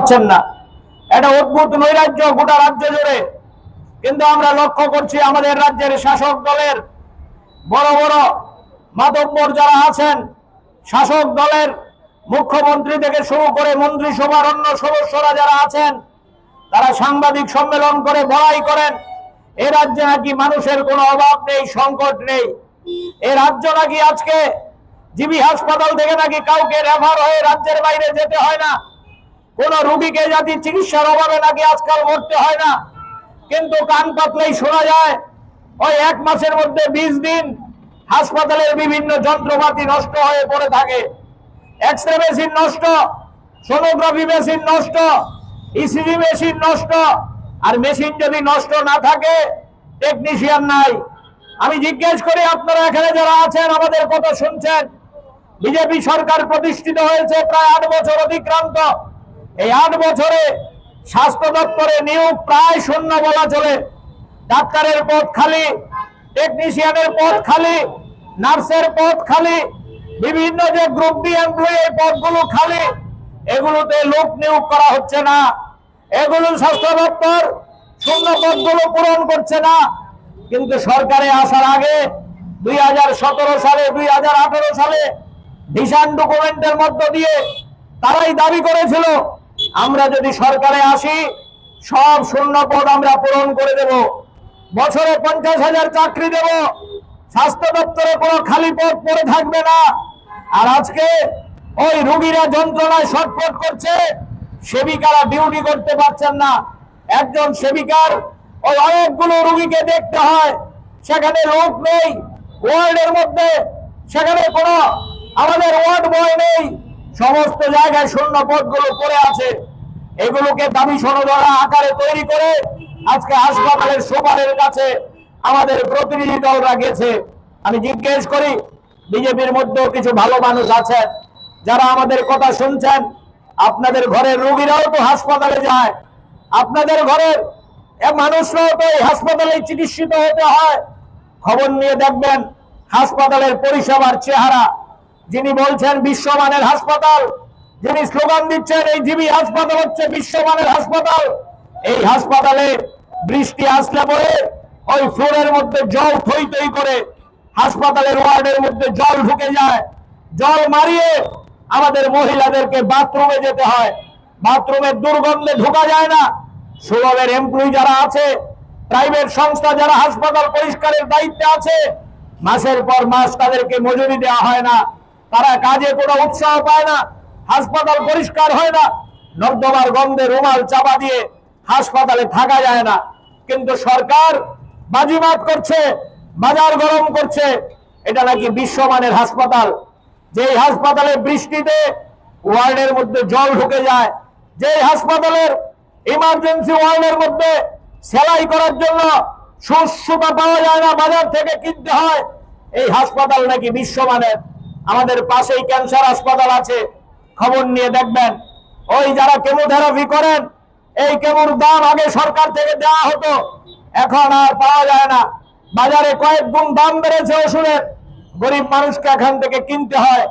পাচ্ছেন না। এটা অদ্ভুত নৈরাজ্য গোটা রাজ্য জুড়ে। কিন্তু আমরা লক্ষ্য করছি আমাদের রাজ্যের শাসক দলের বড় বড় মাতব্বর যারা আছেন, শাসক দলের মুখ্যমন্ত্রী থেকে শুরু করে মন্ত্রিসভার অন্য সদস্যরা যারা আছেন, তারা সাংবাদিক সম্মেলন করে বড়াই করেন এ রাজ্যে নাকি মানুষের কোনো অভাব নেই, সংকট নেই। এ রাজ্য নাকি আজকে জিবি হাসপাতাল থেকে নাকি কাউকে রেফার হয়ে রাজ্যের বাইরে যেতে হয় না, কোন রোগীকে জাতি চিকিৎসার অভাবে নাকি আজকাল মরতে হয় না। কিন্তু কান পাতলেই শোনা যায় ওই 1 মাসের মধ্যে 20 দিন হাসপাতালের বিভিন্ন যন্ত্রপাতি নষ্ট হয়ে পড়ে থাকে। এক্সরে মেশিন নষ্ট, সোনোগ্রাফি মেশিন নষ্ট, ইসিজি মেশিন নষ্ট। আর মেশিন যদি নষ্ট না থাকে, টেকনিশিয়ান নাই। আমি জিজ্ঞেস করি, আপনারা এখানে যারা আছেন আমাদের কথা শুনছেন, বিজেপি সরকার প্রতিষ্ঠিত হয়েছে প্রায় 8 বছর অতিক্রান্ত। এই 8 বছরে স্বাস্থ্য দপ্তরে নিয়োগ প্রায় শূন্য বলা চলে। ডাক্তারের পদ খালি, টেকনিশিয়ানের পদ খালি, নার্সের পদ খালি, বিভিন্ন যে গ্রুপ ডি এমপ্লয়ি এই পদগুলো খালি। এগুলোতে লোক নিয়োগ করা হচ্ছে না। এগুলো স্বাস্থ্য দপ্তর শূন্য পদগুলো পূরণ করছে না। কিন্তু সরকারে আসার আগে 2017 সালে 2018 সালে ভিশন ডকুমেন্টের মধ্য দিয়ে তারাই দাবি করেছিল, আমরা যদি সরকারে আসি সব শূন্য পদ আমরা পূরণ করে দেব, বছরে 50,000 চাকরি দেব, স্বাস্থ্য দপ্তরে কোনো খালি পদ পড়ে থাকবে না। আর আজকে ওই রোগীরা যন্ত্রণায় ছটফট করছে, সেবিকারা ডিউটি করতে পারছেন না। একজন সেবিকার ওই অনেকগুলো রোগীকে দেখতে হয়, সেখানে লোক নেই ওয়ার্ডের মধ্যে, সেখানে কোনো আমাদের ওয়ার্ড বয় নেই, সমস্ত জায়গায় শূন্য পদগুলো পড়ে আছে। এগুলোকে দাবি সনদরা আকারে তৈরি করে আজকে হাসপাতালের সুপারের কাছে আমাদের প্রতিনিধি দলরা গেছে। আমি জিজ্ঞেস করি, বিজেপির মধ্যেও কিছু ভালো মানুষ আছেন যারা আমাদের কথা শুনছেন, আপনাদের ঘরের রোগীরাও তো হাসপাতালে যায়, আপনাদের ঘরের মানুষরাও তো এই হাসপাতালে চিকিৎসিত হতে হয়। খবর নিয়ে দেখবেন হাসপাতালের পরিষেবার চেহারা। যিনি বলছেন বিশ্বমানের হাসপাতাল, যিনি স্লোগান দিচ্ছেন এই জিবি হাসপাতাল হচ্ছে বিশ্বমানের হাসপাতাল, এই হাসপাতালে বৃষ্টি আসলে পরে ওই ফ্লোরের মধ্যে জল থই থই করে হাসপাতালের ওয়ার্ডের মধ্যে জল ঢুকে যায়। জল মারিয়ে আমাদের মহিলাদেরকে বাথরুমে যেতে হয়, বাথরুমের দুর্গন্ধে ঢোকা যায় না। সুলভের এমপ্লয়ি যারা আছে, প্রাইভেট সংস্থা যারা হাসপাতাল পরিষ্কারের দায়িত্বে আছে, মাসের পর মাস তাদেরকে মজুরি দেওয়া হয় না, তারা কাজে কোনো উৎসাহ পায় না, হাসপাতাল পরিষ্কার হয় না, নর্দমার গন্ধে রুমাল চাপা দিয়ে হাসপাতালে থাকা যায় না। কিন্তু সরকার বাজিমাত করছে, বাজার গরম করছে, এটা নাকি বিশ্বমানের হাসপাতাল। যেই হাসপাতালে বৃষ্টিতে ওয়ার্ডের মধ্যে জল ঢুকে যায়, যেই হাসপাতালের ইমার্জেন্সি ওয়ার্ডের মধ্যে সেলাই করার জন্য সুতা পাওয়া যায় না, বাজার থেকে কিনতে হয়, এই হাসপাতাল নাকি বিশ্বমানের। আমাদের পাশেই ক্যান্সার হাসপাতাল আছে, খবর নিয়ে দেখবেন ওই যারা কেমোথেরাপি করেন, এই কেমোর দাম আগে সরকার থেকে দেওয়া হতো, এখন আর পাওয়া যায় না। বাজারে কয়েক গুণ দাম বেড়েছে ওষুধের, গরিব মানুষকে এখান থেকে কিনতে হয়।